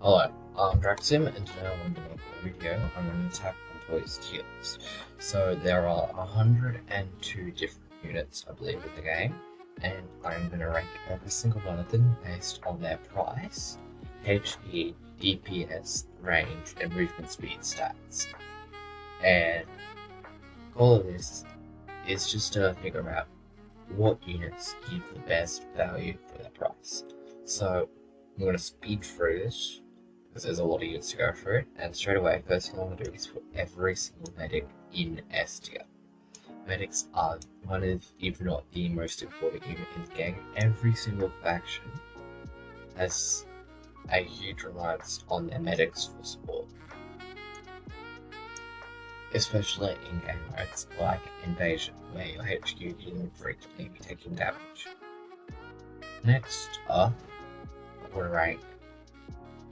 Hello, I'm Draxim, and today I want to make a video on an Attack on Toys tier list. So there are 102 different units, I believe, in the game, and I'm going to rank every single one of them based on their price, HP, DPS, range, and movement speed stats. And all of this is just to figure out what units give the best value for their price. So I'm going to speed through this because there's a lot of units to go through. And straight away, first thing I want to do is put every single medic in S tier. Medics are one of, if not the most important unit in the game. Every single faction has a huge reliance on their medics for support. Especially in game modes like Invasion, where your HQ can frequently be taking damage. Next up, I want to rank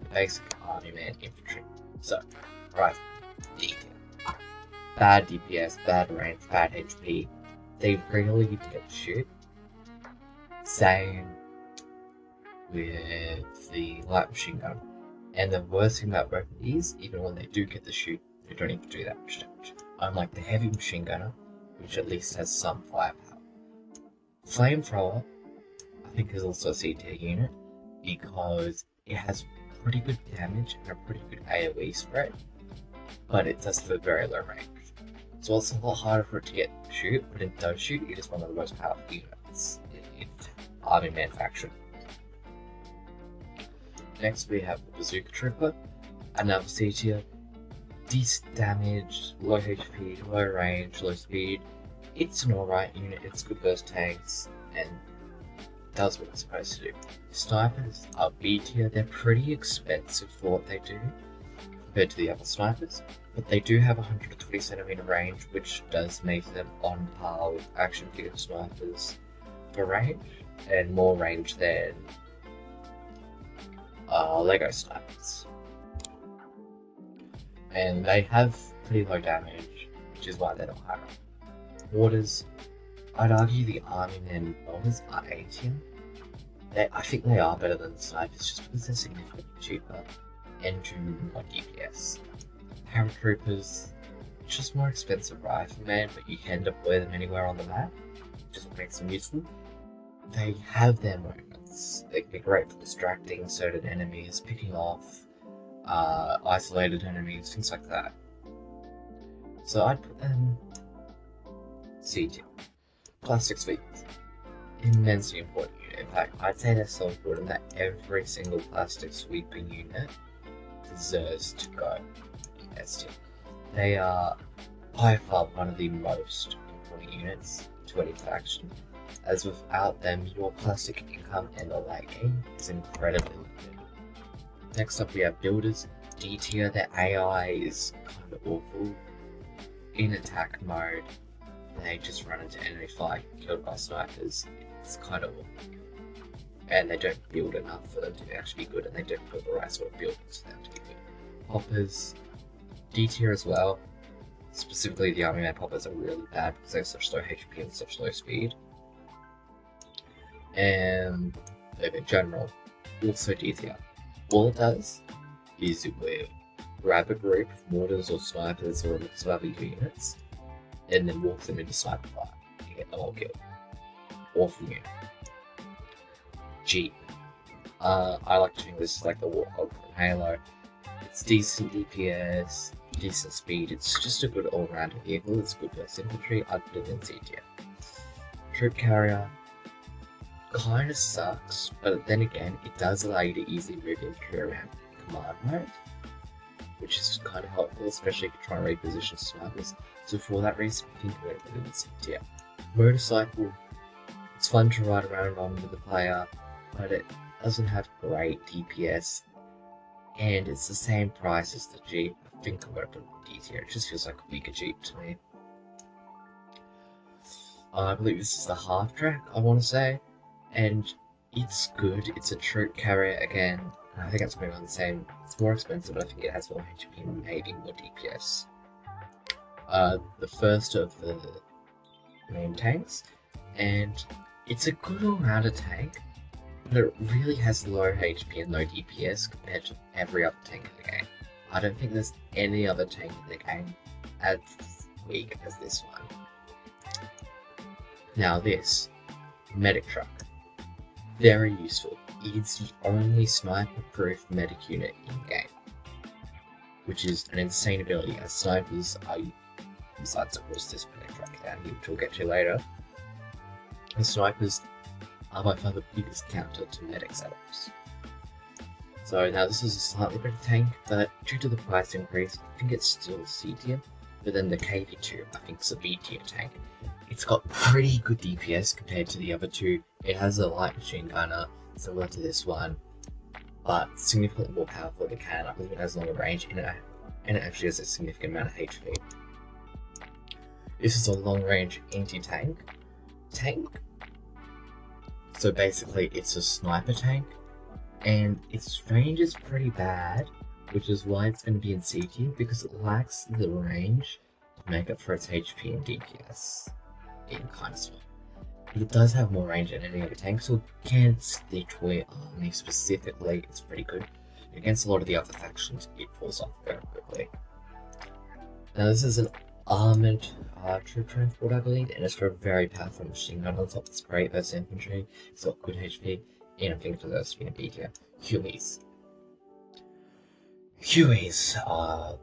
the basic army man infantry. So, right, D tier. Bad DPS, bad range, bad HP. They really get to shoot. Same with the light machine gun. And the worst thing about both of these, even when they do get the shoot, they don't even do that much damage. Unlike the heavy machine gunner, which at least has some firepower. Flamethrower, I think, is also a C tier unit because it has pretty good damage and a pretty good AoE spread, but it does have a very low range. So it's a lot harder for it to get shoot, but it does shoot. It is one of the most powerful units in Army Man faction. Next we have the Bazooka Trooper, another C tier. Decent damage, low HP, low range, low speed. It's an alright unit, it's good versus tanks, and does what it's supposed to do. Snipers are B tier, they're pretty expensive for what they do compared to the other snipers, but they do have 120cm range, which does make them on par with action figure snipers for range, and more range than Lego snipers. And they have pretty low damage, which is why they're not higher up. Mortars, I'd argue the Army Men mortars are A tier. I think they are better than the snipers just because they're significantly cheaper and do more DPS. Paratroopers, just more expensive riflemen, but you can deploy them anywhere on the map, which is what makes them useful. They have their moments. They can be great for distracting certain enemies, picking off isolated enemies, things like that. So I'd put them C tier. Plastic sweepers, immensely important unit. In fact, I'd say they're so important that every single plastic sweeping unit deserves to go in S tier. They are by far one of the most important units to any faction, as without them your plastic income in the late game is incredibly limited. Next up we have builders, D tier. Their AI is kind of awful. In attack mode, they just run into enemy fire, killed by snipers. It's kind of awful. And they don't build enough for them to actually be good, and they don't build the right sort of buildings for them to be good. Poppers, D tier as well. Specifically the Army Man poppers are really bad because they have such low HP and such low speed. And in general, also D tier. All it does is it will grab a group of mortars or snipers or a mix of other units and then walk them into sniper fire and get them all killed. Awful unit. Jeep. I like to think this is like the Warthog from Halo. It's decent DPS, decent speed, it's just a good all-round vehicle, it's good versus infantry, I'd put it in C tier. Troop carrier kind of sucks, but then again, it does allow you to easily move infantry around command mode, which is kind of helpful, especially if you're trying to reposition snipers. So for that reason, I think I'm going to put it in C tier. Motorcycle, it's fun to ride around on with the player, but it doesn't have great DPS, and it's the same price as the Jeep. I think I'm going to put it in D tier. It just feels like a weaker Jeep to me. I believe this is the half track, I want to say. And it's good, it's a troop carrier again, I think that's going on the same, it's more expensive, but I think it has more HP and maybe more DPS. The first of the main tanks, and it's a good all-rounder tank, but it really has low HP and low DPS compared to every other tank in the game. I don't think there's any other tank in the game as weak as this one. Now this, Medic Truck. Very useful. It's the only sniper-proof medic unit in-game, which is an insane ability, as snipers are, besides of course this Medic Truck down here, which we'll get to later, the snipers are by far the biggest counter to medic setups. So now this is a slightly better tank, but due to the price increase, I think it's still C tier, but then the KV2 I think is a B tier tank. It's got pretty good DPS compared to the other two. It has a light machine gunner, similar to this one, but significantly more powerful than the cannon. I believe it has longer range, and it actually has a significant amount of HP. This is a long-range anti-tank so basically it's a sniper tank, and its range is pretty bad, which is why it's going to be in C tier, because it lacks the range to make up for its HP and DPS in kind of swap. But it does have more range than any other tank, so against the Toy Army specifically, it's pretty good. Against a lot of the other factions, it falls off very quickly. Now this is an armoured troop transport, I believe, and it's got a very powerful machine gun on top. It's great versus infantry, it's got good HP, and I think it deserves to be a B tier. Hueys. Hueys are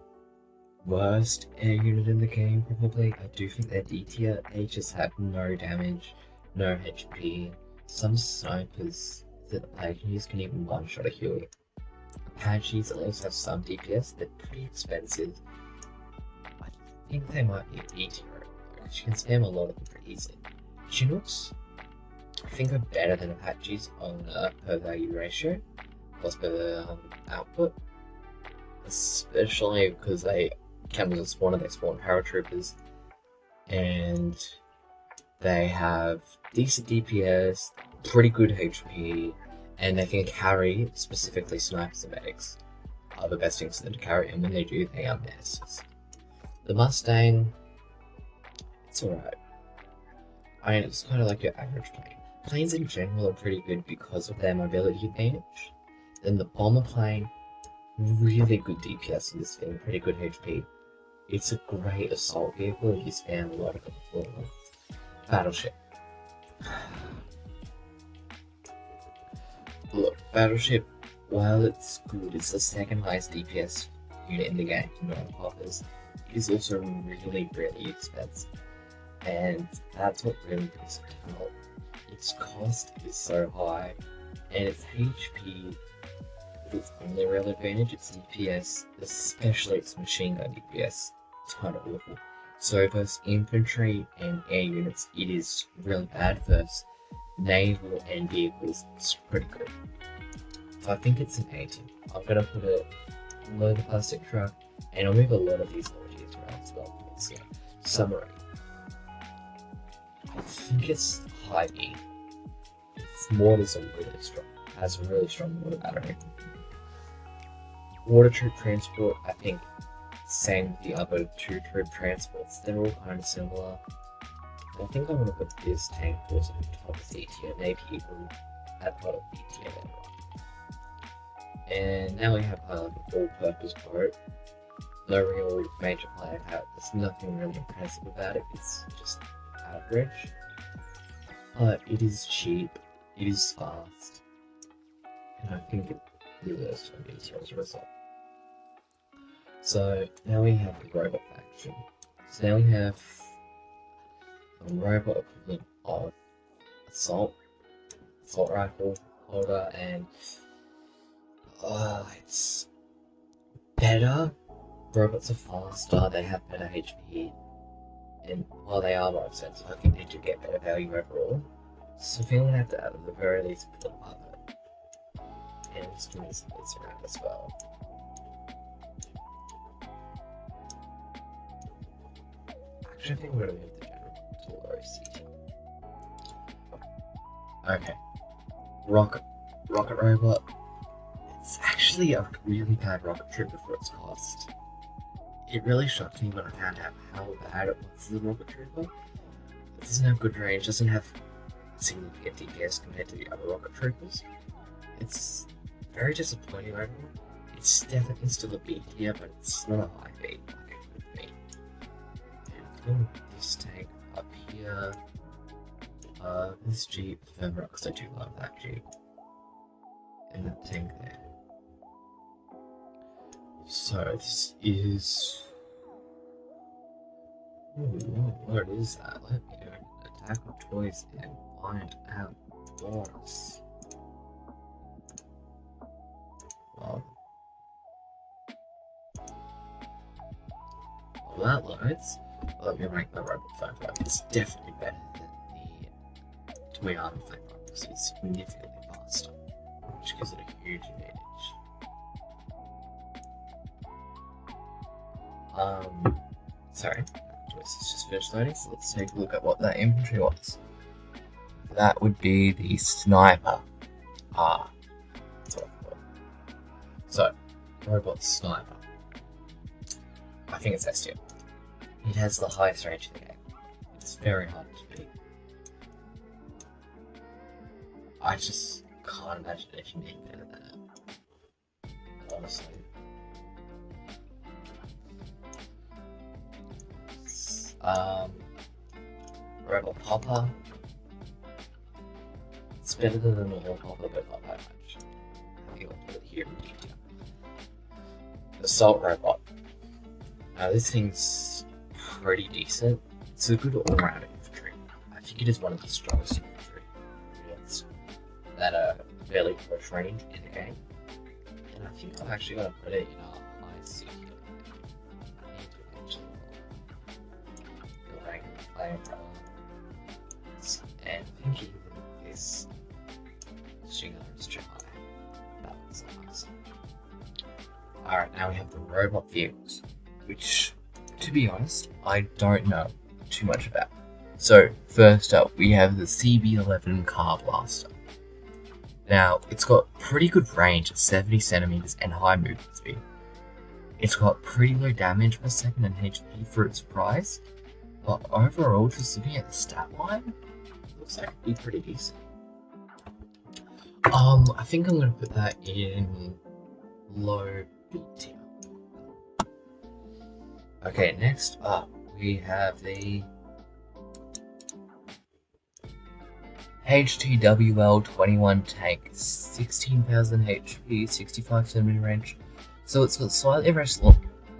worst air unit in the game, probably. I do think they're D tier. They just have no damage, no HP. Some snipers that the player can use can even one-shot a Huey. Apaches at least have some DPS. They're pretty expensive. I think they might be a B tier, because you can spam a lot of them pretty easily. Chinooks, I think, are better than Apaches on a per value ratio, plus per output. Especially because they come as a spawner, they spawn paratroopers, and they have decent DPS, pretty good HP, and they can carry, specifically snipers and medics are the best things for them to carry, and when they do, they are messes. The Mustang, it's alright. I mean, it's kind of like your average plane. Planes in general are pretty good because of their mobility advantage. Then the bomber plane, really good DPS in this thing, pretty good HP. It's a great assault vehicle if you spam a lot of performance. Battleship. Look, Battleship, while it's good, it's the second highest DPS unit in the game, non-poppers. It is also really, really expensive. And that's what really puts it out. Its cost is so high, and its HP, its only real advantage, its DPS, especially its machine gun DPS, it's kind of awful. So versus infantry and air units, it is really bad. Versus naval and vehicles, it's pretty good. So I think it's an A tier. I'm gonna put it below the plastic truck, and I'll move a lot of these lower tiers around as well. Let's see. Summary. I think it's high B. Its mortars are really strong. It has a really strong mortar battery. Water troop transport, I think, same with the other two troop transports. They're all kind of similar. I think I'm going to put this tank towards the top of C tier, maybe even at the bottom of B tier later on. And now we have an all-purpose boat. No real major plan out. There's nothing really impressive about it. It's just average. But it is cheap. It is fast. And I think it really is to be as a result. So now we have the robot faction. So now we have a robot equivalent of assault rifle holder, and it's better. Robots are faster, they have better HP, and while they are more expensive, I think they do get better value overall. So I feel like I have to at the very least put them up. And just give me some bits around as well. Actually, I think we're going to move the general to low C. Okay. Rocket robot. It's actually a really bad rocket trooper for its cost. It really shocked me when I found out how bad it was as a rocket trooper. It doesn't have good range, doesn't have significant DPS compared to the other rocket troopers. It's very disappointing overall. It's definitely still a B tier, but it's not a high B like it would be. And this tank up here, this Jeep, because I do love that Jeep, and that tank there. So this is. Ooh, what is that? Let me go attack my toys and find out boss. Well, while that loads, let me rank the robot flame drive. It's definitely better than the twin arm flame drive because it's significantly faster, which gives it a huge advantage. Sorry, it's just finished loading, so let's take a look at what that infantry was. That would be the sniper. That's what I thought. So, robot sniper. I think it's S tier. It has the highest range in the game. It's very hard to beat. I just can't imagine anything being better than it. Honestly. Robot Popper. It's better than the normal Popper, but not that much. I think I'll put it here in detail. Assault Robot. Now this thing's pretty decent. It's a good all-round infantry. I think it is one of the strongest infantry units that are fairly close range in the game. And I think I'm actually going to put it in a high C. I need to eventually rank the player and thinking this Stinger is too high. That was nice. Alright, now we have the robot vehicles, which, to be honest, I don't know too much about. So, first up, we have the CB11 Car Blaster. Now, it's got pretty good range at 70 centimeters and high movement speed. It's got pretty low damage per second and HP for its price, but overall, just looking at the stat line, it looks like it'd be pretty decent. I think I'm going to put that in low B tier. Okay, next up, we have the HTWL-21 tank, 16,000 HP, 65 centimeter range. So it's got slightly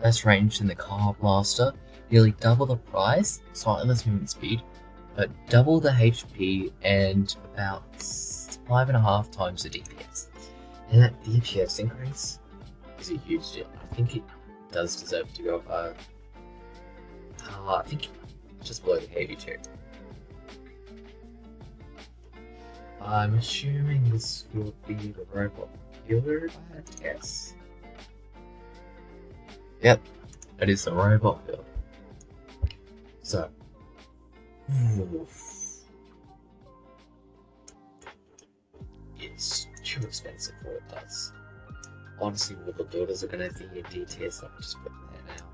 less range than the Car Blaster, nearly double the price, slightly less movement speed, but double the HP and about 5.5 times the DPS. And that DPS increase is a huge deal. I think it does deserve to go above. I think just below the KV2. I'm assuming this will be the robot builder, I guess. Yep, it is the robot builder. So, it's too expensive for what it does. Honestly, all the builders are going to be in D tier, so I'm just putting there now.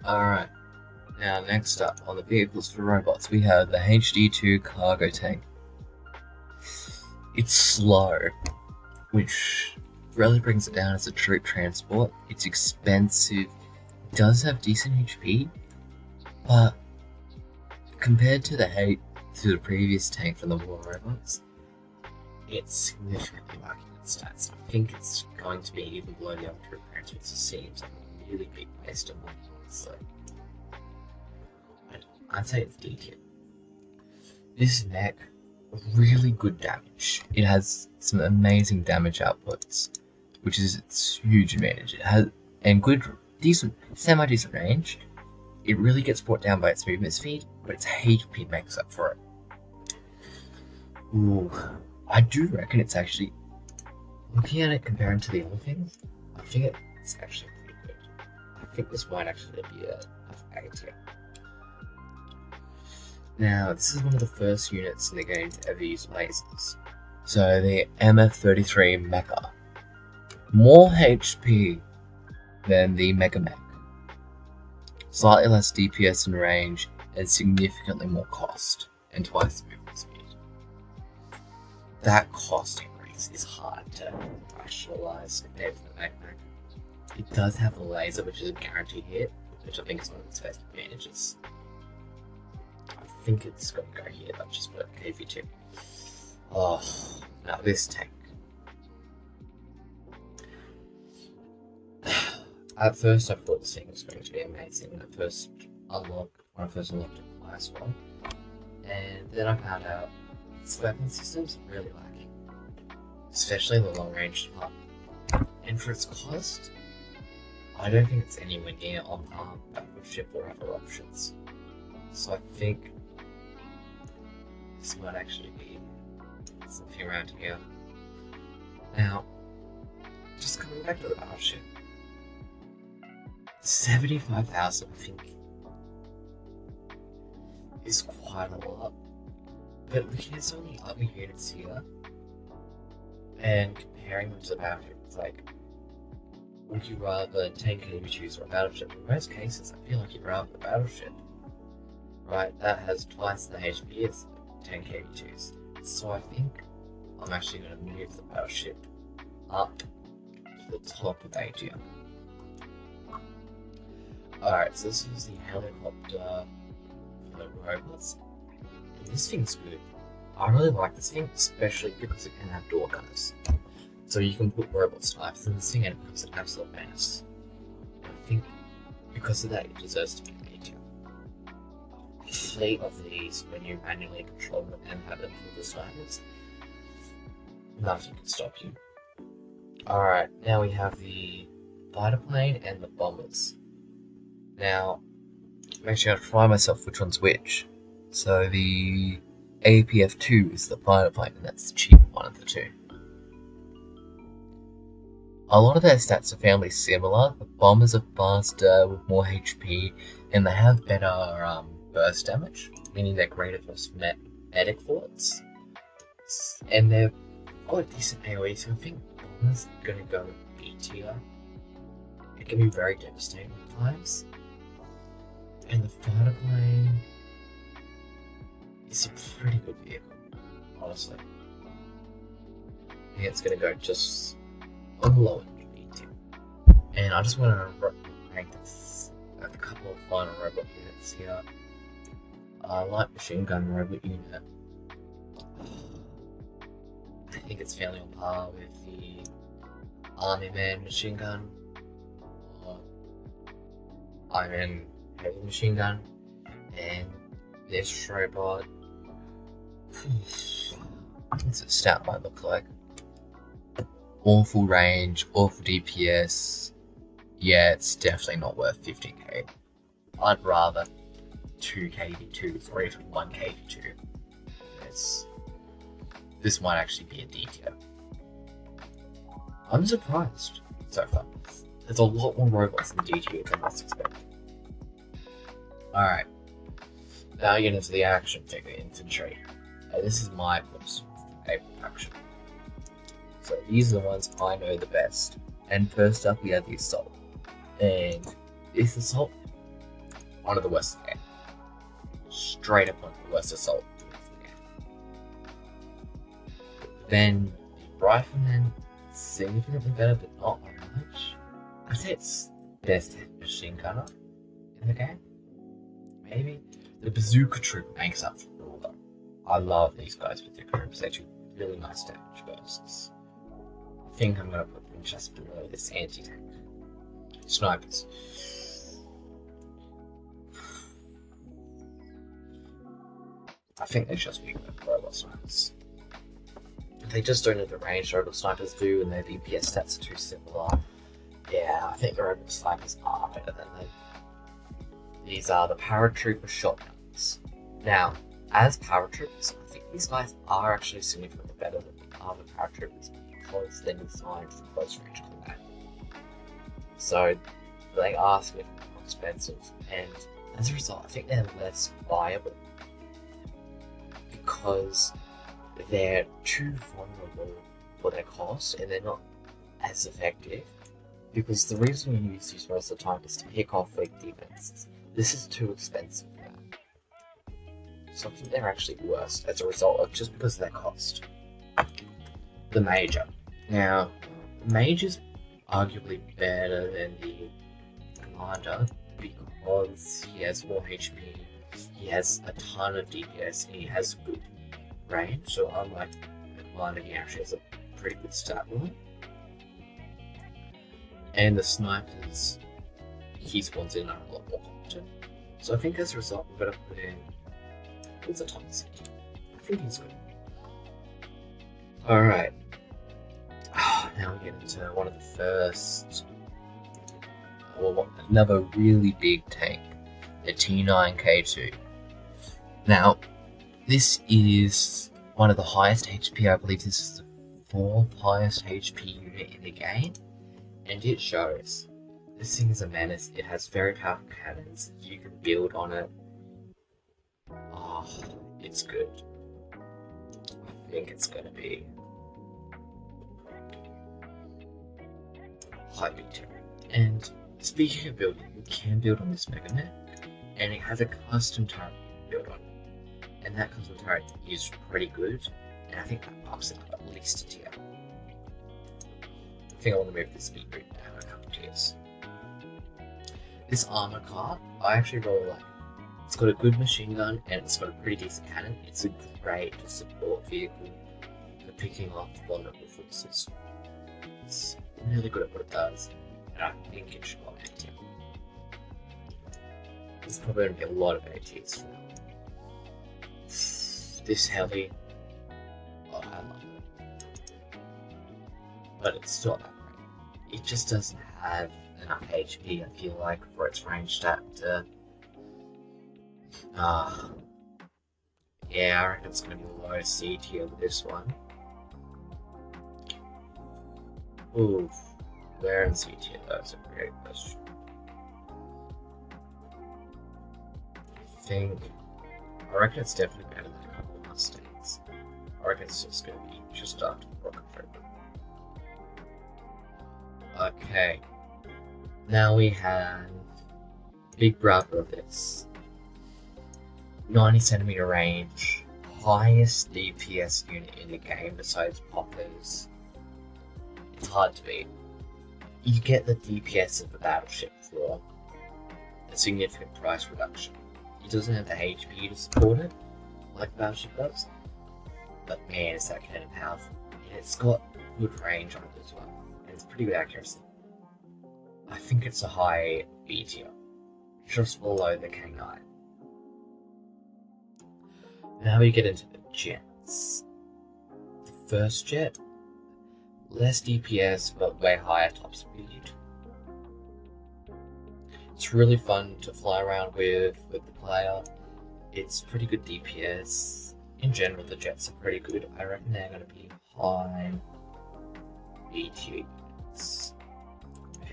Alright, now next up on the vehicles for robots, we have the HD2 cargo tank. It's slow, which really brings it down as a troop transport. It's expensive, it does have decent HP, but compared to the previous tank from the War Robots, it's significantly lacking in stats. I think it's going to be even below the other troop transports. It seems like a really big waste of money. So, I'd say it's D tier. This mech, really good damage. It has some amazing damage outputs, which is its huge advantage. It has semi-decent range. It really gets brought down by its movement speed, but its HP makes up for it. Ooh, I do reckon it's actually, looking at it comparing to the other things, I think it's actually pretty good. I think this might actually be a A tier. Now, this is one of the first units in the game to ever use lasers. So, the MF-33 Mecha. More HP than the Mega Mech. slightly less DPS and range, and significantly more cost, and twice the movement speed. That cost increase is hard to rationalize compared to the Magnum. It does have a laser, which is a guaranteed hit, which I think is one of its best advantages. I think it's going to go here, but just put KV2. Oh, now this tank. At first I thought this thing was going to be amazing when I first unlocked it class 1. And then I found out its weapon system's really lacking. Especially the long range part. And for its cost, I don't think it's anywhere near on par with Battleship or other options. So I think this might actually be something around here. Now, just coming back to the Battleship. 75,000 I think is quite a lot. But looking at some of the other units here and comparing them to the Battleship, it's like, would you rather 10 KV2s or a Battleship? In most cases, I feel like you'd rather the Battleship. Right, that has twice the HP as 10 KV2s. So I think I'm actually going to move the Battleship up to the top of A tier. Alright, so this is the helicopter for the robots. And this thing's good. I really like this thing, especially because it can have door gunners. So you can put robot snipers in this thing and it becomes an absolute menace. And I think because of that it deserves to be an A tier. A fleet of these when you manually control them and have them for the snipers, nothing can stop you. Alright, now we have the fighter plane and the bombers. Now, I'm actually going to try myself which one's which. So the APF-2 is the fighter plane, and that's the cheaper one of the two. A lot of their stats are fairly similar. The bombers are faster with more HP, and they have better burst damage, meaning they're greater for medic forts. And they've got a decent AoE, so I think bombers are going to go B tier. It can be very devastating at times. And the fighter plane is a pretty good vehicle, honestly. I think it's going to go just on the low end of B tier. And I just want to rank a couple of final robot units here. Light machine gun robot unit. I think it's fairly on par with the Army Man machine gun, or Iron Man heavy machine gun, and this robot. What's its stat might look like? Awful range, awful DPS. Yeah, it's definitely not worth 15k. I'd rather 2 KV2s or even 1 KV2. This might actually be a D tier. I'm surprised so far. There's a lot more robots in D tier than I was expecting. Alright, now we get into the action figure infantry. This is my personal favourite faction. So these are the ones I know the best. And first up we have the Assault. And this Assault, one of the worst in the game. Straight up one of the worst Assault in the game. Then the Rifleman, significantly better but not by much. I'd say it's best machine gunner in the game. Maybe. The Bazooka Troop makes up for all though. I love these guys with their troops, they do really nice damage bursts. I think I'm going to put them just below this anti-tank. Snipers. I think they just be good robot snipers. They just don't have the range robot snipers do, and their DPS stats are too similar. Yeah, I think the robot snipers are better than them. These are the paratrooper shotguns. Now, as paratroopers, I think these guys are actually significantly better than the other paratroopers because they're designed for close range combat. So, they are significantly more expensive, and as a result, I think they're less viable because they're too vulnerable for their cost and they're not as effective. Because the reason you use these most of the time is to pick off weak defenses. this is too expensive now. So I think they're actually worse as a result of just because of their cost. The Major. Now, Mage is arguably better than the Commander because he has more HP, he has a ton of DPS, and he has good range. So unlike the Commander, he actually has a pretty good stat line. And the snipers he spawns in are a lot more competent. So I think as a result, we're going to put in what's a top city. I think he's good. Alright. Now we get into one of the first, another really big tank, the T9K2. Now, this is one of the highest HP. I believe this is the 4th highest HP unit in the game, and it shows. This thing is a menace. It has very powerful cannons. You can build on it. Oh, it's good. I think it's going to be high big terror. And speaking of building, you can build on this Mega Mech, and it has a custom turret you can build on. And that custom turret is pretty good, and I think that bumps it up at least a tier. I think I want to move this speed route down a couple tiers. This armor car, I actually really like. It's got a good machine gun and it's got a pretty decent cannon. It's a great support vehicle for picking off vulnerable forces. It's really good at what it does, and I think it should go on A tier. There's probably going to be a lot of A tiers for now. This heli, oh, I love it. But it's not that great. It just doesn't have enough HP, I feel like, for its range stat to... yeah, I reckon it's going to be low C tier with this one. Oof, where in C tier? That's a great question. I reckon it's definitely better than a couple of Mustangs. I reckon it's just going to be just after the Rocket Fabric. Okay. Now we have big brother of this. 90 centimeter range, highest DPS unit in the game besides Poppers. It's hard to beat. You get the DPS of the battleship for a significant price reduction. It doesn't have the HP to support it, like Battleship does, but man, is that cannon powerful. And it's got good range on it as well, and it's pretty good accuracy. I think it's a high B tier, just below the K9. Now we get into the jets. The first jet, less DPS but way higher top speed. It's really fun to fly around with the player. It's pretty good DPS. In general, the jets are pretty good. I reckon they're going to be high B tier units.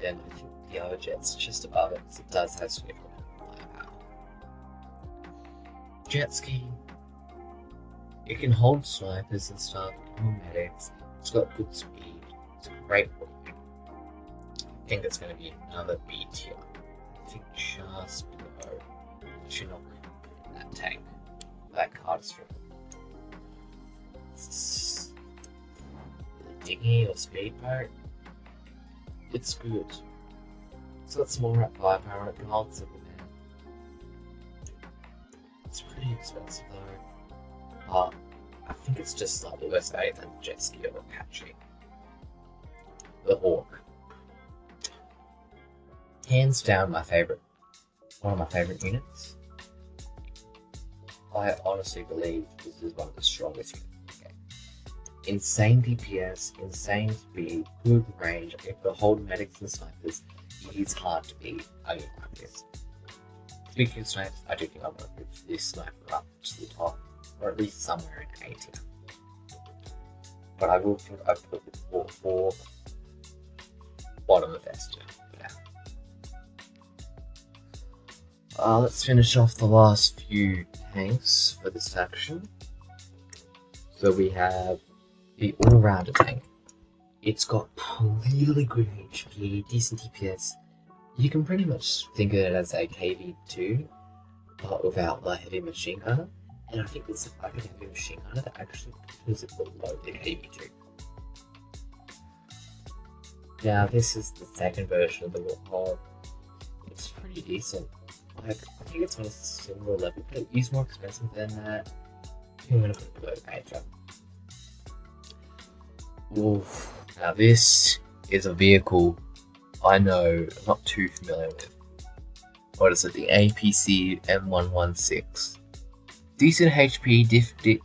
And I think the other jet's just above it, because it does have significant firepower. Jet ski. It can hold snipers and stuff, and medics. It's got good speed. It's a great weapon. I think it's going to be another B tier. I think just below the Chinook, that tank, that card strip. The dinghy or speedboat. It's good. It's got some more firepower and it can hold Superman. It's pretty expensive though. I think it's just slightly less value than the jet ski or Apache. The Hawk. Hands down my favourite. One of my favourite units. I honestly believe this is one of the strongest units in the game. Insane DPS, insane speed, good range, able to hold medics and snipers. It is hard to beat a unit like this. Speaking of snipers, I do think I'm going to move this sniper up to the top, or at least somewhere in A tier. But I will think I've put it for bottom of S tier for now. Let's finish off the last few tanks for this faction. So we have the all-rounder tank. It's got really good HP, decent DPS. You can pretty much think of it as a KV2, but without the heavy machine gunner. And I think it's the fact of the heavy machine gunner that actually puts it below the KV2. Now this is the second version of the Warthog. It's pretty decent. Like, I think it's on a similar level, but it is more expensive than that. I'm gonna put it below the Major. Oof. Now this is a vehicle I know I'm not too familiar with. What is it? The APC M116. Decent HP,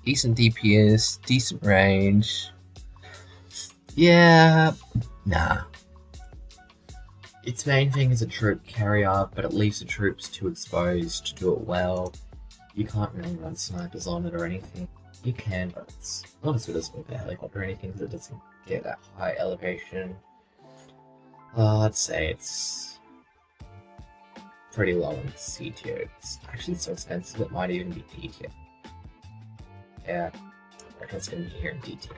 decent DPS, decent range. Yeah, nah. Its main thing is a troop carrier, but it leaves the troops too exposed to do it well. You can't really run snipers on it or anything. You can, but it's not as good as with a helicopter or anything because it doesn't get that high elevation. I'd say it's pretty low in C tier. It's actually so expensive it might even be D tier. Yeah, I reckon it's going to be here in D tier.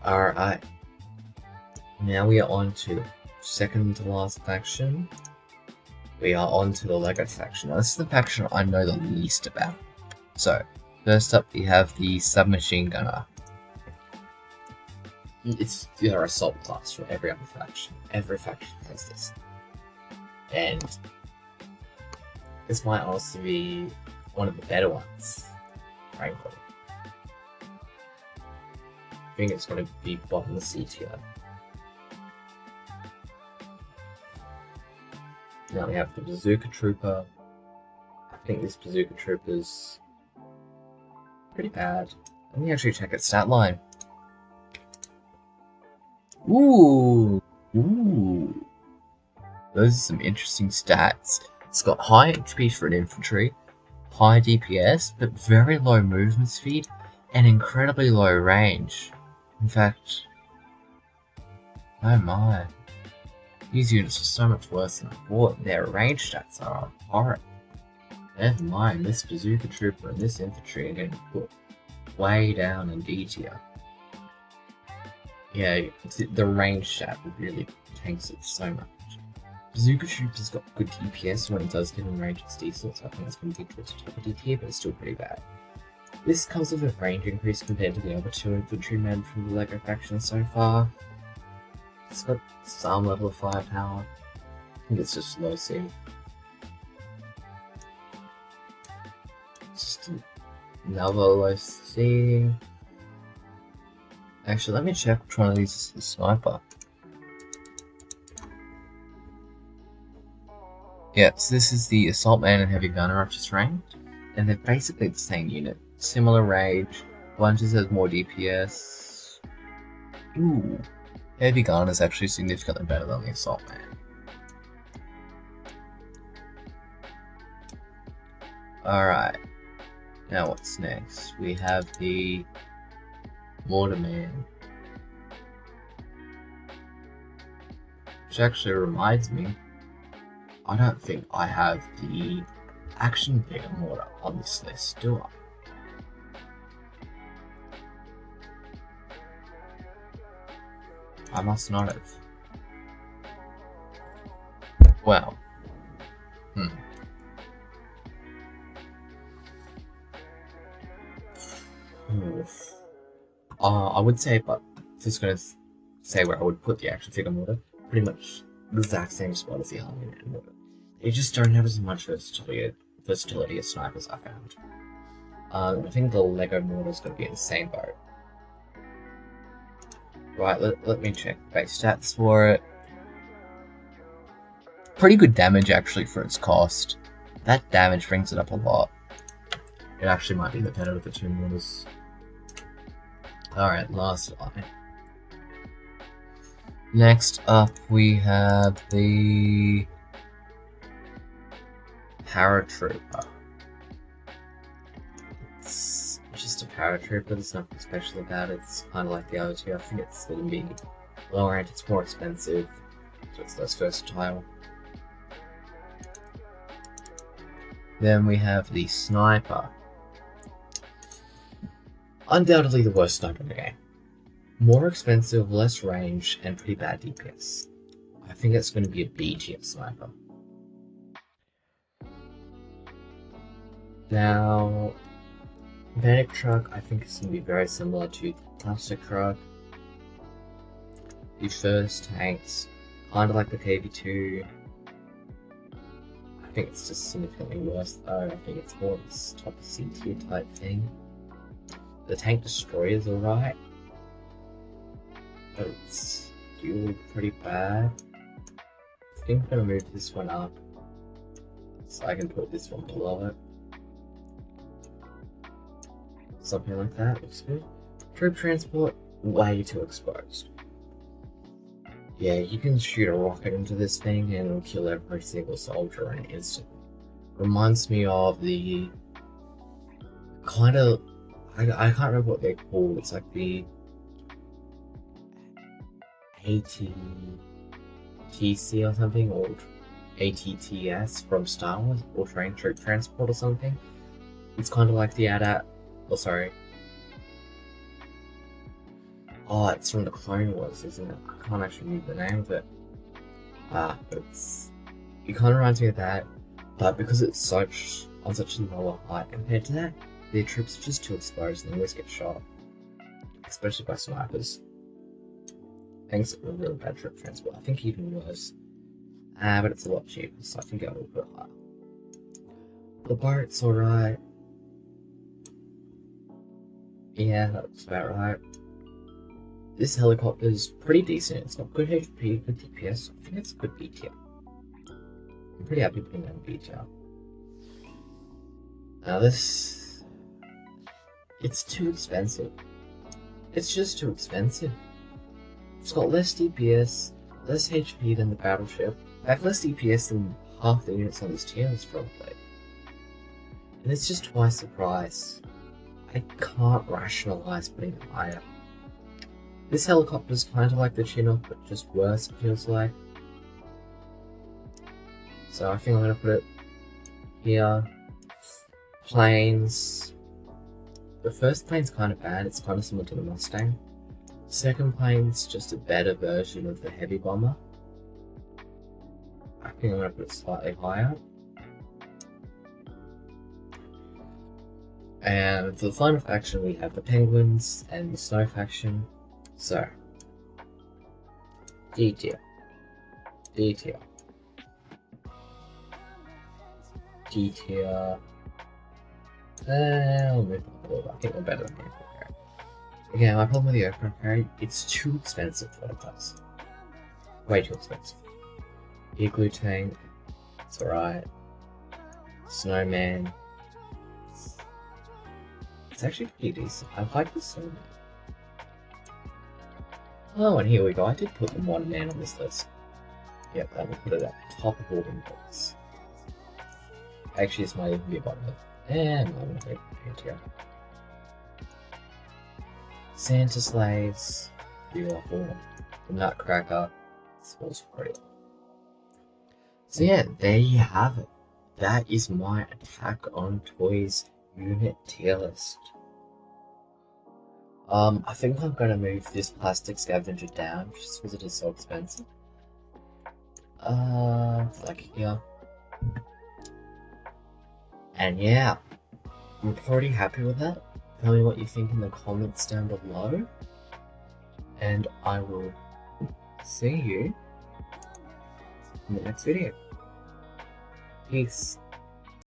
Alright. Now we are on to the second to last faction. We are on to the LEGO faction. Now this is the faction I know the least about. So, first up we have the submachine gunner. It's their assault class for every other faction. Every faction has this. And this might also be one of the better ones, frankly. I think it's going to be bottom of the C tier. Now we have the Bazooka Trooper. I think this Bazooka Trooper's pretty bad. Let me actually check its stat line. Ooh! Those are some interesting stats. It's got high HP for an infantry, high DPS, but very low movement speed, and incredibly low range. In fact, oh my. These units are so much worse than I thought. Their range stats are horrible. Never mind, this Bazooka Trooper and this infantry are getting put way down in D tier. Yeah, the range stat really tanks it so much. Bazooka Trooper's got good DPS when it does get in range, it's decent, so I think it's going to be towards the top of D tier, but it's still pretty bad. This comes with a range increase compared to the other two infantrymen from the LEGO faction so far. It's got some level of firepower. I think it's just low C. Just another low C. Actually, let me check which one of these is the sniper. Yeah, so this is the Assault Man and Heavy Gunner I've just ranked. And they're basically the same unit. Similar range. One just has more DPS. Ooh. Heavy Gunner is actually significantly better than the Assault Man. Alright. Now what's next? We have the Mortarman. Which actually reminds me, I don't think I have the Action Figure Mortar on this list, do I? I must not have. Well. I would say, but just gonna say where I would put the Action Figure Mortar. Pretty much the exact same spot as the Army Man Mortar. They just don't have as much versatility as snipers, I found. I think the LEGO Mortar is going to be in the same boat. Right, let me check the base stats for it. Pretty good damage actually for its cost. That damage brings it up a lot. It actually might be the better of the two mortars. Alright, last line. Next up we have the Paratrooper. It's just a Paratrooper, there's nothing special about it. It's kind of like the other two. I think it's going to be lower end, it's more expensive, so it's less versatile. Then we have the Sniper. Undoubtedly the worst sniper in the game. More expensive, less range, and pretty bad DPS. I I think it's going to be a B tier sniper. Now, Medic Truck, I think it's going to be very similar to Plastic Truck. The first tank's kind of like the KV2. I think it's just significantly worse though. I think it's more of this top C tier type thing. The Tank Destroyer is alright, but it's still pretty bad. I think I'm going to move this one up so I can put this one below it. Something like that looks good. Troop Transport, way too exposed. Yeah, you can shoot a rocket into this thing and it'll kill every single soldier in an instant. Reminds me of the kind of, I can't remember what they're called. It's like the ATTC or something, or ATTS from Star Wars, or Train Troop Transport or something. It's kind of like the AT-AT, oh sorry. Oh, it's from the Clone Wars, isn't it? I can't actually remember the name of it. It kind of reminds me of that, but because it's on such a lower height compared to that, their troops are just too exposed and they always get shot, especially by snipers. Thanks to a really bad troop transport. I think even worse. But it's a lot cheaper, so I think I will put it higher. The boat's alright. Yeah, that's about right. This helicopter is pretty decent. It's got good HP, good DPS. I think it's a good B tier. I'm pretty happy putting that in B tier. Now this... it's too expensive. It's just too expensive. It's got less DPS, less HP than the battleship. In fact, less DPS than half the units on this tier list probably. And it's just twice the price. I can't rationalize putting it higher. This helicopter is kind of like the Chinook, but just worse, it feels like. So I think I'm going to put it here. Planes. The first plane's kind of bad, it's kind of similar to the Mustang. Second plane's just a better version of the Heavy Bomber. I think I'm going to put it slightly higher. And for the final faction, we have the Penguins and the Snow faction. So, D tier, D tier, D tier. I'll move on a little bit. I think we're better than the aircraft carrier. Again, my problem with the aircraft carrier, it's too expensive for what it does. Way too expensive. Igloo tank, it's alright. Snowman. It's actually pretty decent. I like the Snowman. Oh, and here we go. I did put the one man on this list. Yep, I will put it at the top of all the books. Actually, this might even be a bottom of. And I'm going to go here. Santa Sleighs, beautiful. The Nutcracker, smells great. So yeah, there you have it. That is my Attack on Toys unit tier list. I think I'm going to move this plastic scavenger down just because it is so expensive. Like here. And yeah, I'm pretty happy with that. Tell me what you think in the comments down below. And I will see you in the next video. Peace.